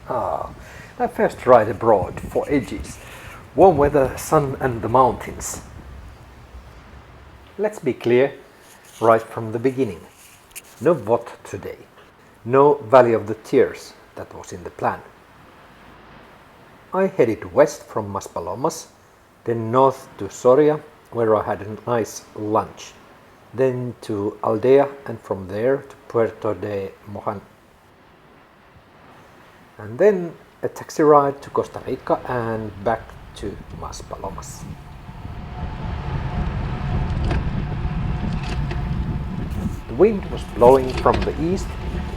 Ah, my first ride abroad for ages. Warm weather, sun and the mountains. Let's be clear right from the beginning. No VOTT today. No Valley of the Tears that was in the plan. I headed west from Maspalomas, then north to Soria, where I had a nice lunch, then to Aldea and from there to Puerto de Mojan. And then a taxi ride to Costa Rica and back to Maspalomas. The wind was blowing from the east,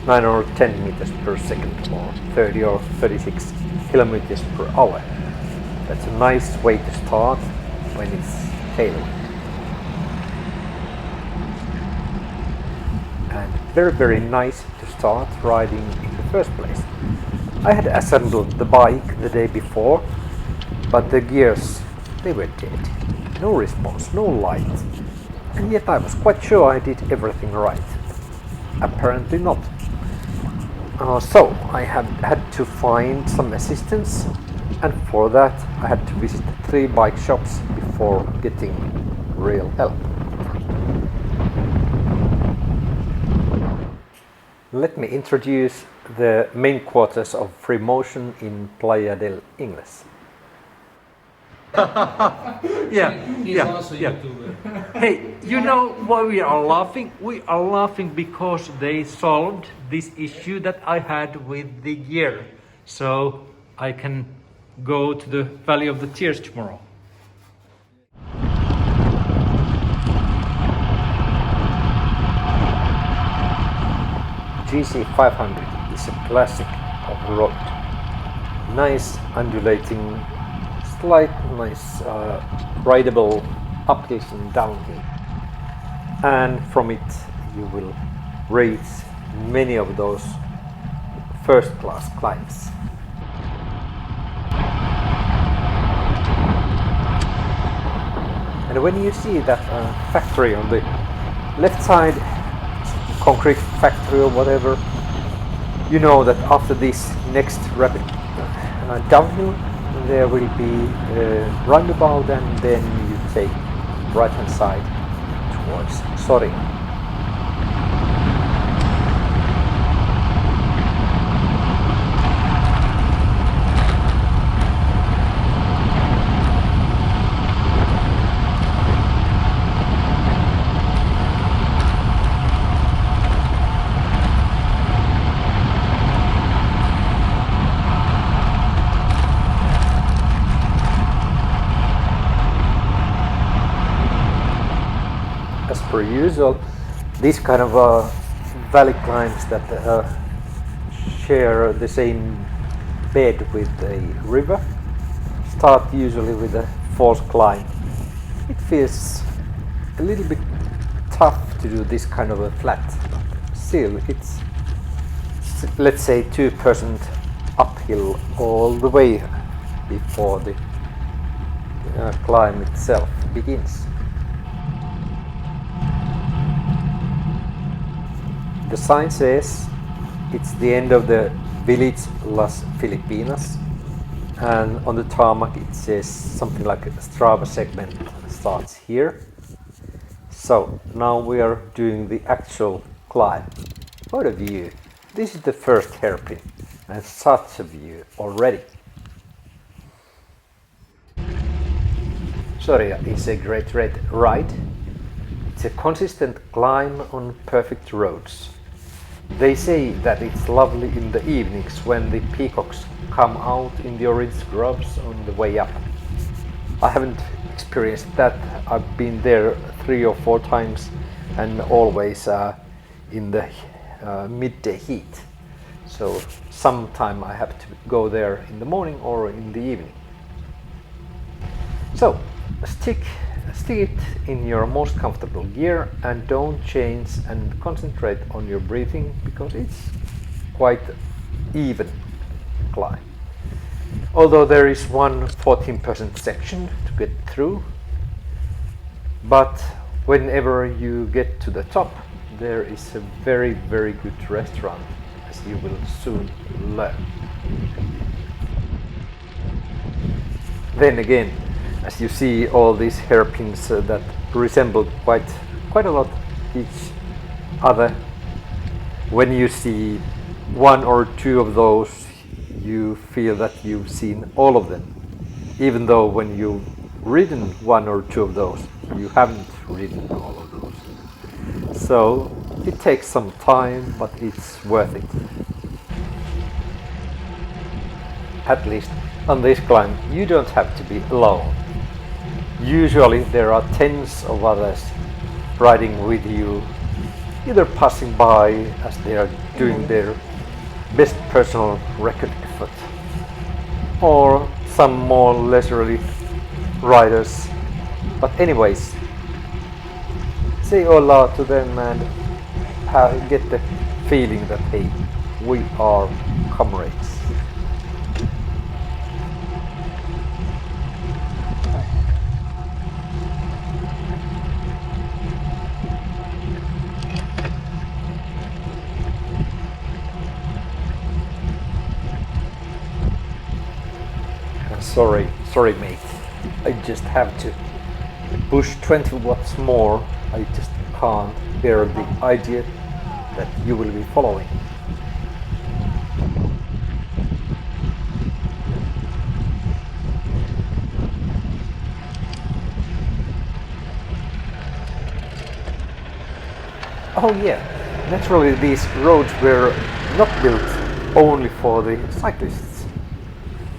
9 or 10 meters per second or 30 or 36 kilometers per hour. That's a nice way to start when it's tailwind. And very nice to start riding in the first place. I had assembled the bike the day before, but the gears, they were dead. No response, no light. And yet I was quite sure I did everything right. Apparently not. So I had to find some assistance, and for that I had to visit 3 bike shops before getting real help. Let me introduce the main quarters of Free Motion in Playa del Ingles. He's also a YouTuber. Hey, you know why we are laughing? We are laughing because they solved this issue that I had with the gear. So I can go to the Valley of the Tears tomorrow. GC500 is a classic of the road. Nice undulating, nice rideable uphills and downhill. And from it you will reach many of those first class climbs. And when you see that factory on the left side, concrete factory or whatever, you know that after this next rapid downhill there will be a roundabout, and then you take right hand side towards Soria. As per usual, these kind of valley climbs that share the same bed with a river start usually with a false climb. It feels a little bit tough to do this kind of a flat, but still it's, let's say, 2% uphill all the way before the climb itself begins. The sign says it's the end of the village Las Filipinas, and on the tarmac it says something like a Strava segment starts here. So now we are doing the actual climb. What a view! This is the first hairpin, and such a view already. Soria is a great ride. It's a consistent climb on perfect roads. They say that it's lovely in the evenings when the peacocks come out in the orange groves on the way up. I haven't experienced that. I've been there 3 or 4 times, and always in the midday heat. So sometime I have to go there in the morning or in the evening. So stick it in your most comfortable gear and don't change, and concentrate on your breathing because it's quite even climb. Although there is one 14% section to get through, but whenever you get to the top there is a very good restaurant, a as you will soon learn. Then again, as you see all these hairpins that resemble quite a lot each other, when you see one or two of those, you feel that you've seen all of them, even though when you've ridden one or two of those, you haven't ridden all of those. So it takes some time, but it's worth it. At least on this climb, you don't have to be alone. Usually there are tens of others riding with you, either passing by as they are doing their best personal record effort, or some more leisurely riders. But anyways, say hola to them and get the feeling that hey, we are comrades. Sorry mate, I just have to push 20 watts more. I just can't bear the idea that you will be following. Oh yeah, naturally these roads were not built only for the cyclists.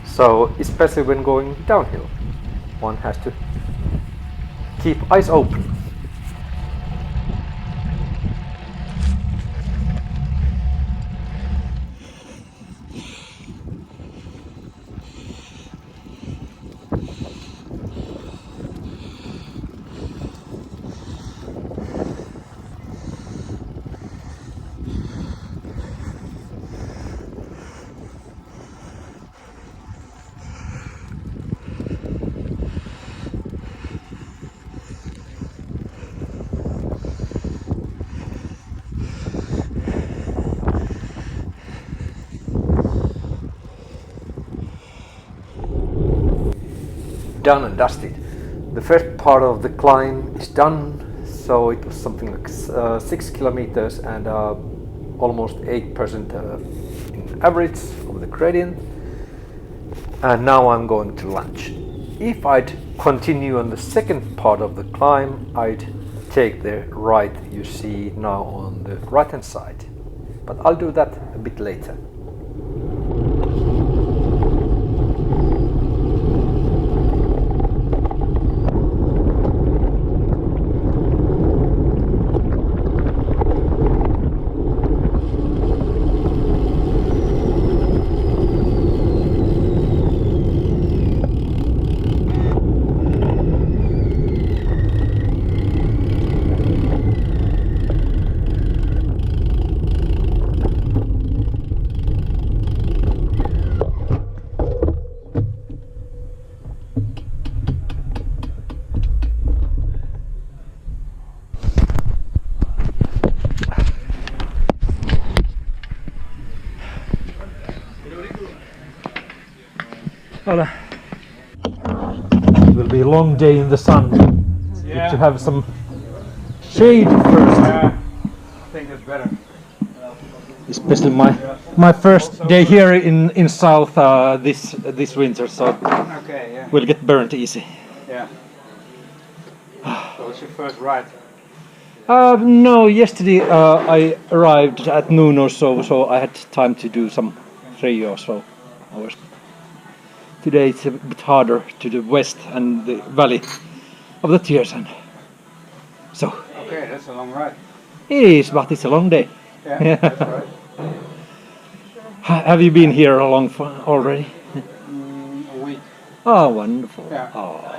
So, especially when going downhill, one has to keep eyes open. Done and dusted. The first part of the climb is done, so it was something like 6 kilometers and almost 8% in average of the gradient. And now I'm going to lunch. If I'd continue on the second part of the climb, I'd take the right you see now on the right hand side. But I'll do that a bit later. It will be a long day in the sun. Yeah. To have some shade first. I think it's better. Especially my first day here in South this winter, so Okay, yeah. we'll get burnt easy. Yeah. So it's your first ride? No, yesterday I arrived at noon or so I had time to do some 3 or so hours. Today it's a bit harder to the west and the valley of the Tiersen. So Okay, that's a long ride. it is, but it's a long day. Yeah, that's right. Have you been here long already? A week. Oh, wonderful. Yeah. Oh.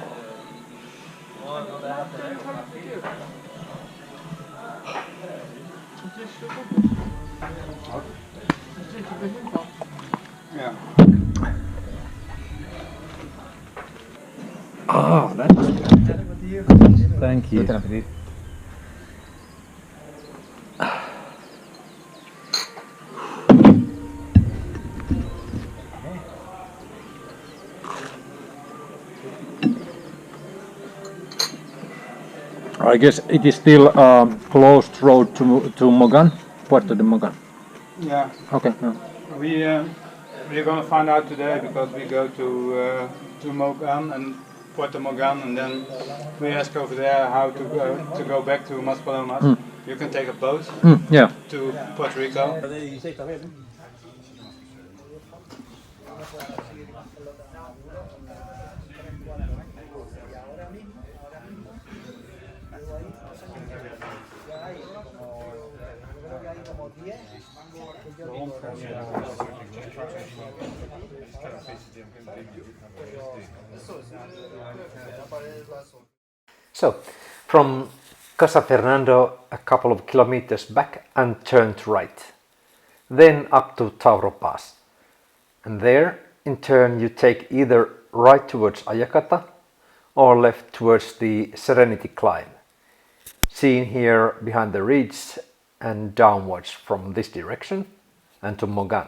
Yeah. Oh, that's good. Thank you. I guess it is still closed road to Mogan, Puerto de Mogan. Yeah, Okay. No. we're gonna find out today because we go to Mogan and Puerto Mogan, and then we ask over there how to go back to Maspalomas. You can take a boat Yeah. to Puerto Rico. So, from Casa Fernando a couple of kilometers back and turned right. Then up to Tauro Pass. And there, in turn, you take either right towards Ayacata or left towards the Serenity Climb. Seen here behind the ridge and downwards from this direction and to Mogan.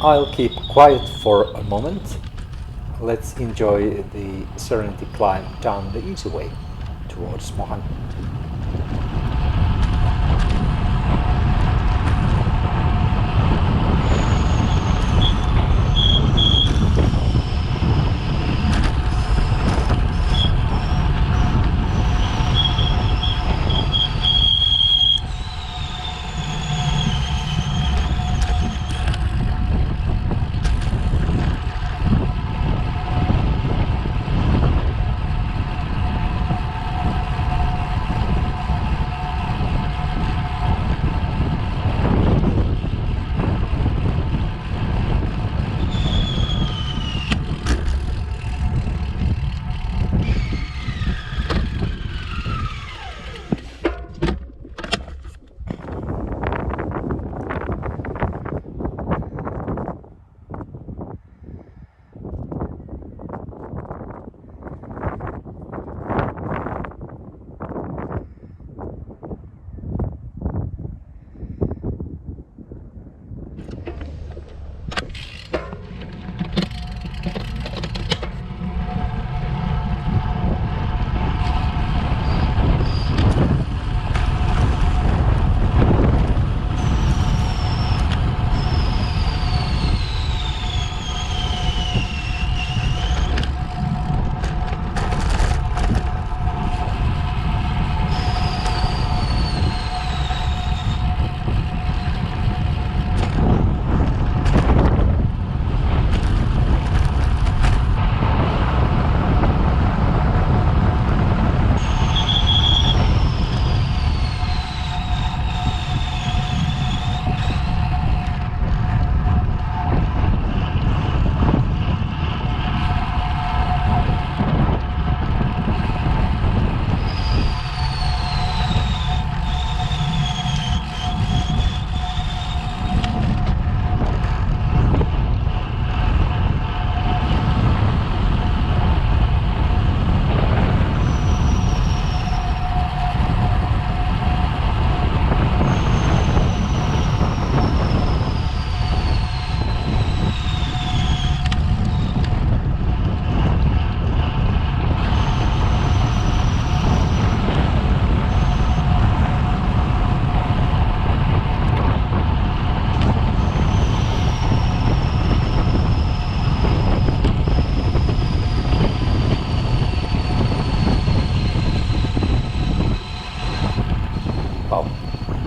I'll keep quiet for a moment. Let's enjoy the Serenity climb down the easy way towards Mohan.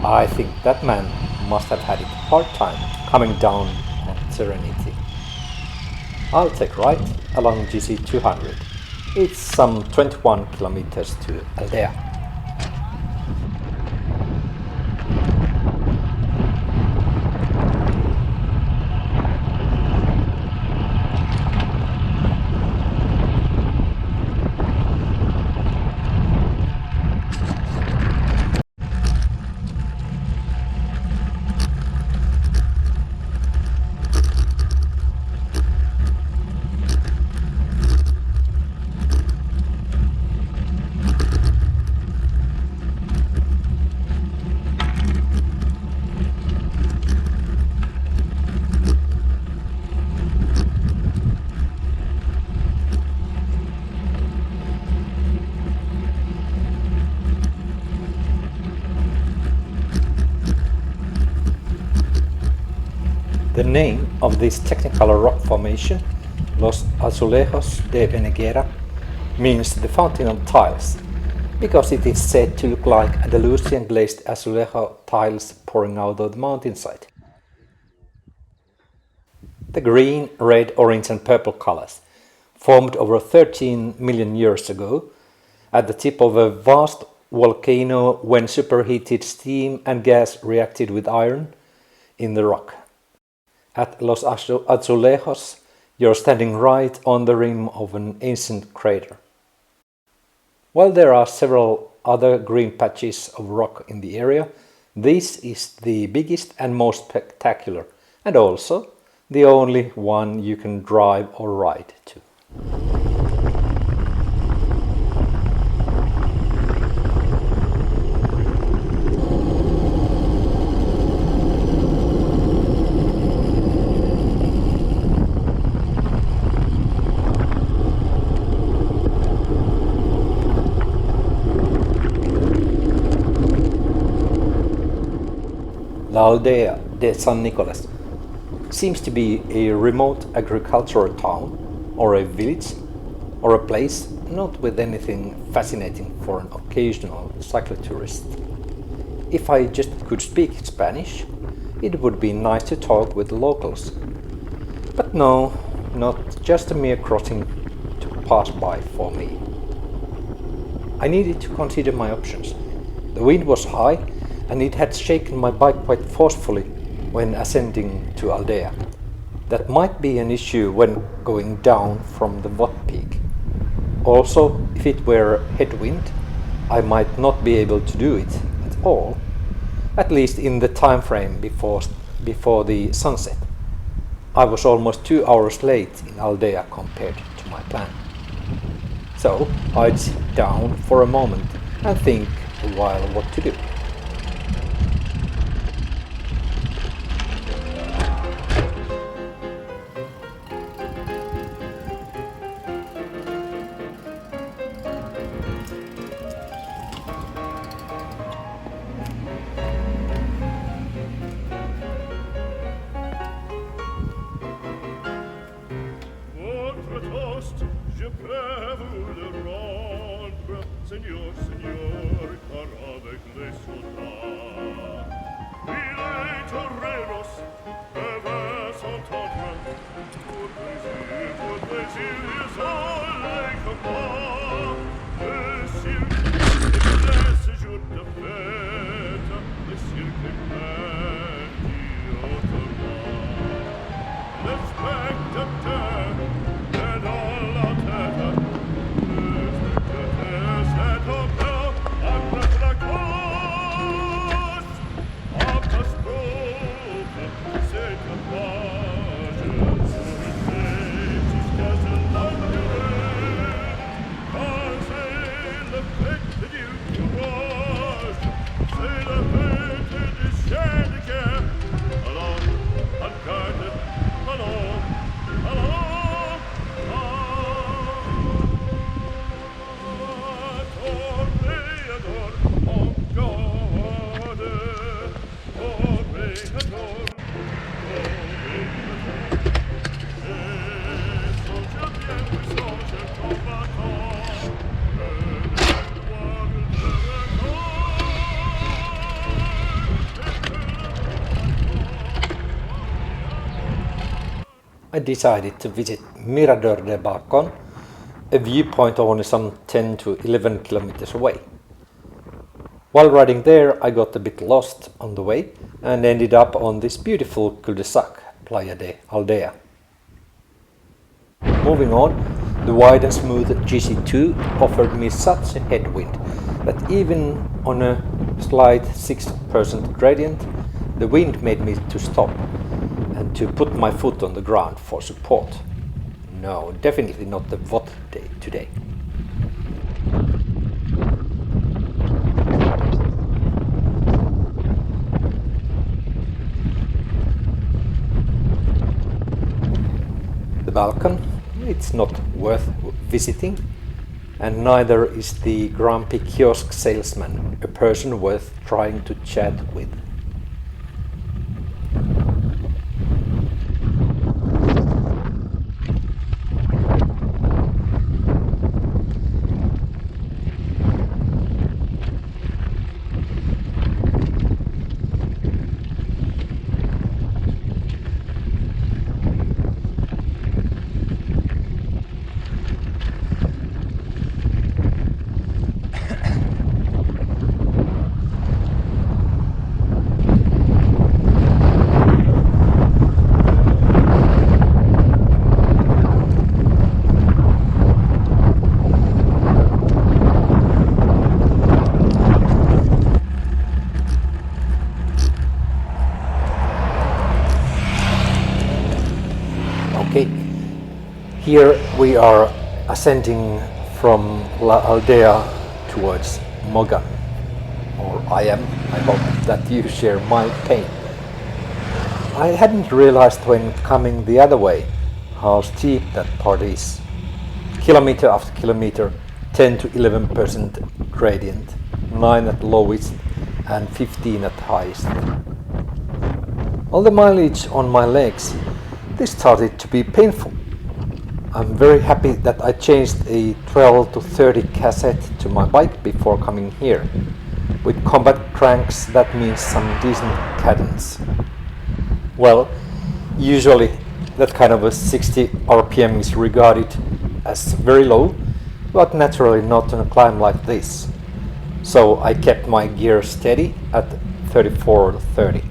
I think that man must have had it hard time coming down on Serenity. I'll take right along GC 200. It's some 21 kilometers to Aldea. The name of this technical rock formation, Los Azulejos de Veneguera, means the fountain of tiles, because it is said to look like Andalusian glazed azulejo tiles pouring out of the mountainside. The green, red, orange and purple colors, formed over 13 million years ago at the tip of a vast volcano when superheated steam and gas reacted with iron in the rock. At Los Azulejos, you're standing right on the rim of an ancient crater. While there are several other green patches of rock in the area, this is the biggest and most spectacular, and also the only one you can drive or ride to. La Aldea de San Nicolas seems to be a remote agricultural town, or a village, or a place not with anything fascinating for an occasional cyclotourist. If I just could speak Spanish, it would be nice to talk with the locals. But no, not just a mere crossing to pass by for me. I needed to consider my options. The wind was high and it had shaken my bike quite forcefully when ascending to Aldea. That might be an issue when going down from the VOTT peak. Also, if it were headwind, I might not be able to do it at all, at least in the time frame before the sunset. I was almost 2 hours late in Aldea compared to my plan. So I'd sit down for a moment and think a while what to do. Votre toast, je peux vous le rendre, Seigneur, Seigneur, car avec les soldats, il est toreros, peuvent s'entendre, pour plaisir, ils ont les combats, le cirque, les jours de fête, le cirque est plein d'automne. Le spectateur est dans la tête, le spectateur s'est encore après la course. Apostrophe, c'est un page, c'est jusqu'à ce l'endurée, car c'est le fête du courage, c'est le fête du chien de guerre. Alors, en garde, allons, allons, toréador, en garde, toréador, et songe bien, oui, songe combattant, le devoir de record, I decided to visit Mirador de Balcon, a viewpoint only some 10 to 11 kilometers away. While riding there, I got a bit lost on the way and ended up on this beautiful cul-de-sac, Playa de Aldea. Moving on, the wide and smooth GC2 offered me such a headwind that even on a slight 6% gradient, the wind made me to stop and to put my foot on the ground for support. No, definitely not the VOTT day today. The Balkan, it's not worth visiting, and neither is the grumpy kiosk salesman a person worth trying to chat with. Okay, here we are ascending from La Aldea towards Mogan, or I am. I hope that you share my pain. I hadn't realized when coming the other way how steep that part is. Kilometer after kilometer, 10 to 11% gradient, 9 at lowest and 15 at highest. All the mileage on my legs, they started to be painful. I'm very happy that I changed a 12 to 30 cassette to my bike before coming here. With combat cranks, that means some decent cadence. Well, usually that kind of a 60 RPM is regarded as very low, but naturally not on a climb like this. So I kept my gear steady at 34 to 30.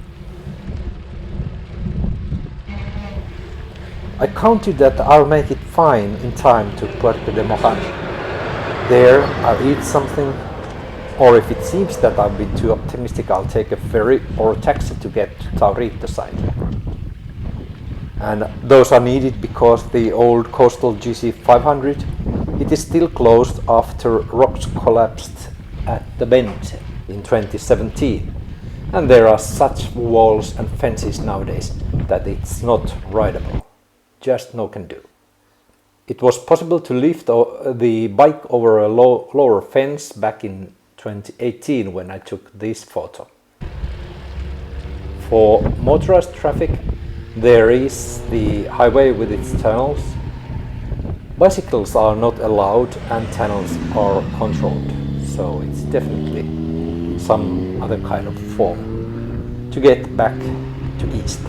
I counted that I'll make it fine in time to Puerto de Moján. There I'll eat something, or if it seems that I've been too optimistic, I'll take a ferry or a taxi to get to Taurito side. And those are needed because the old coastal GC 500, it is still closed after rocks collapsed at the bend in 2017. And there are such walls and fences nowadays that it's not rideable. Just no can do. It was possible to lift the bike over a lower fence back in 2018 when I took this photo. For motorized traffic, there is the highway with its tunnels. Bicycles are not allowed and tunnels are controlled, so it's definitely some other kind of form to get back to east.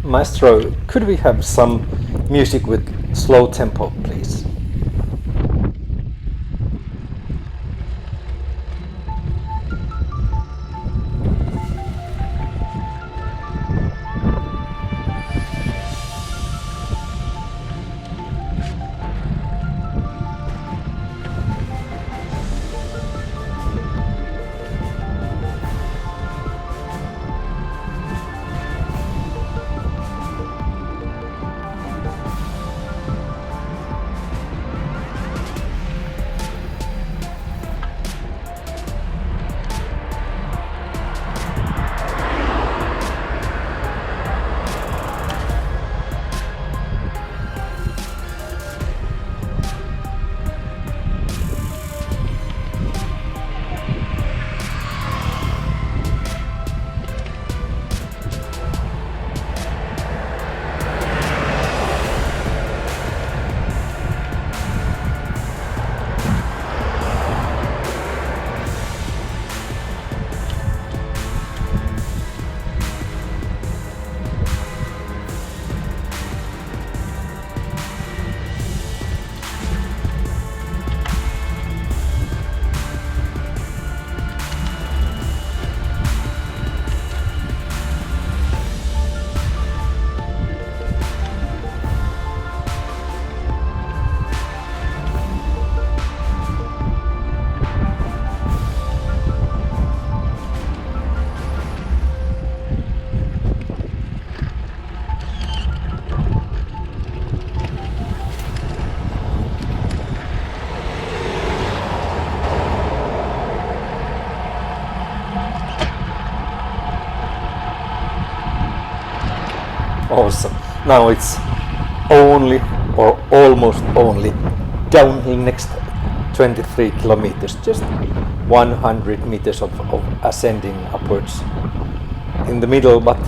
Maestro, could we have some music with slow tempo, please? Awesome. Now it's only or almost only downhill next 23 kilometers, just 100 meters of ascending upwards in the middle, but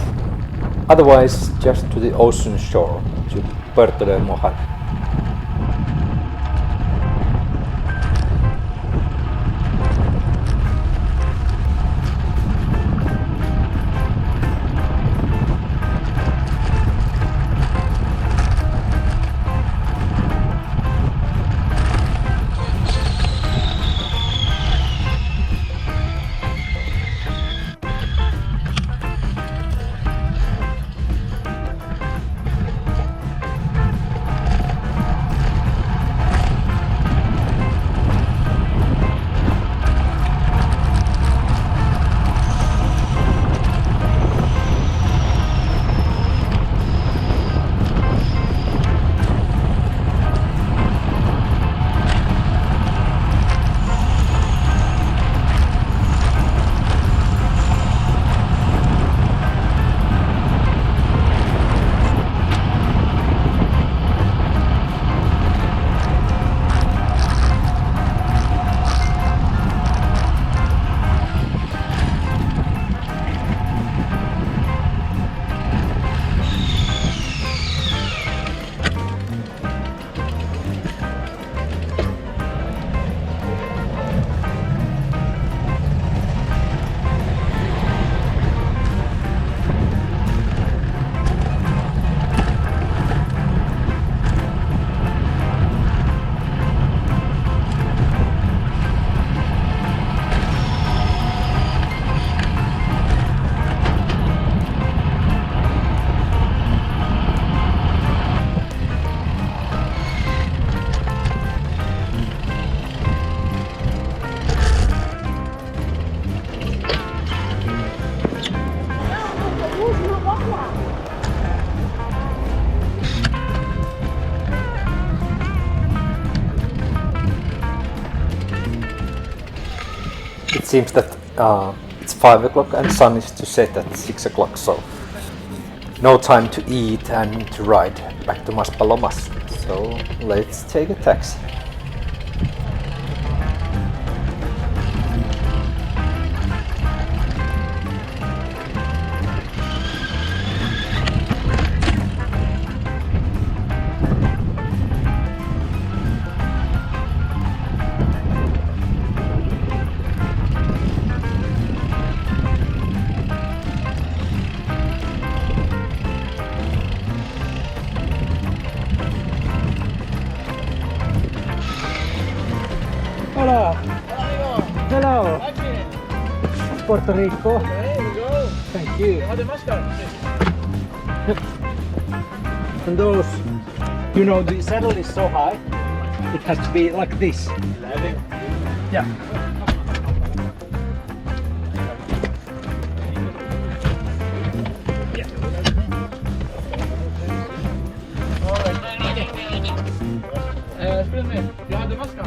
otherwise just to the ocean shore, to Puerto de Moján. seems that it's 5 o'clock and sun is to set at 6 o'clock, so no time to eat and to ride back to Maspalomas. So let's take a taxi. Hola. Hello. Puerto Rico. There we go. Thank you. Have the master. And those, you know, the saddle is so high, it has to be like this. Yeah. Excuse me, you have the master?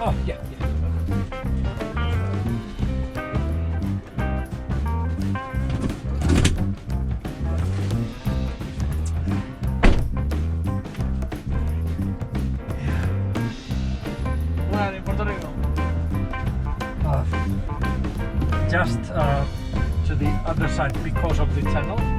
Oh, yeah, yeah. Where in Puerto Rico? Just to the other side because of the tunnel.